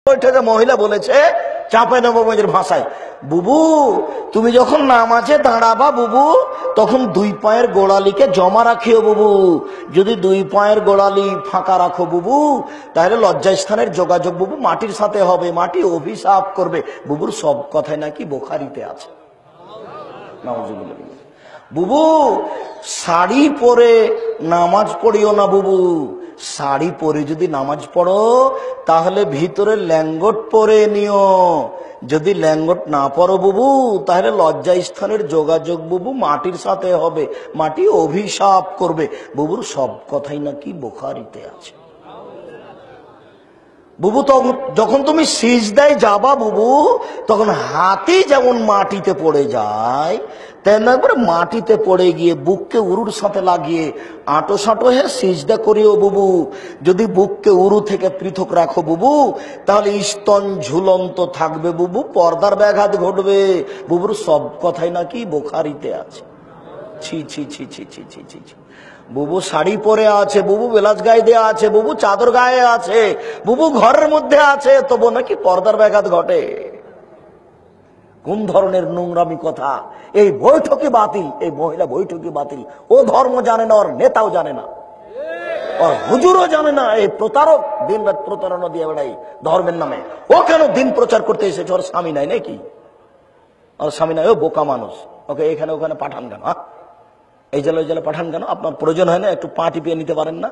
বৈঠকে মহিলা বলেছে চাঁপাইনবাবগঞ্জের ভাষায়, বুবু তুমি যখন নামাজে দাঁড়াবা বুবু, তখন দুই পায়ের গোড়ালিকে জমা রাখিও বুবু। যদি দুই পায়ের গোড়ালি ফাঁকা রাখো বুবু, তাহলে লজ্জাস্থানের যোগাযোগ বুবু মাটির সাথে হবে, মাটি অভিশাপ করবে। বুবুর সব কথাই নাকি বোখারিতে আছে। বুবু শাড়ি পরে নামাজ পড়িও না বুবু, শাড়ি পরে যদি নামাজ পড়ো তাহলে ভিতরে ল্যাঙ্গট পরে নিও। যদি ল্যাঙ্গট না পড়ো বুবু, তাহলে লজ্জাস্থানের যোগাযোগ বুবু মাটির সাথে হবে, মাটি অভিশাপ করবে। বুবুর সব কথাই নাকি বোখারিতে আছে। বুবু যখন তুমি সিজদায় যাবা বুবু, তখন হাতি যেমন মাটিতে পড়ে যায়, তেমন একবার মাটিতে পড়ে গিয়ে বুককে উরুর সাথে লাগিয়ে আঁটো সাঁটো হয়ে সিজদা করিও বুবু। যদি বুককে উরু থেকে পৃথক রাখো বুবু, তাহলে স্তন ঝুলন্ত থাকবে বুবু, পর্দার ব্যাঘাত ঘটবে। বুবুর সব কথাই নাকি বোখারিতে আছে। ছি ছি ছি ছি ছি ছি ছি ছি। বুবু শাড়ি পরে আছে, বুবু বেলাজ গায়ে দেয়া আছে, বুবু চাদর গায়ে আছে, বুবু ঘরের মধ্যে আছে, তবু নাকি পর্দার ব্যাঘাত ঘটে। কোন ধরনের নোংরামি কথা! এই বৈঠকে বাতিল, এই মহিলা বৈঠকে বাতিল। ও ধর্ম জানে না, ওর নেতাও জানে না, ওর হুজুরও জানে না। এই প্রতারক দিন রাত প্রতারণা দিয়ে বেড়াই ধর্মের নামে। ও কেন দিন প্রচার করতে এসেছে? ওর স্বামী নাই নাকি? ওর স্বামী নাই, ও বোকা মানুষ। ওকে এখানে ওখানে পাঠান কেন? এই জেলা ওই জেলা পাঠান কেন? আপনার প্রয়োজন হয় না একটু পা টিপিয়ে নিতে পারেন না?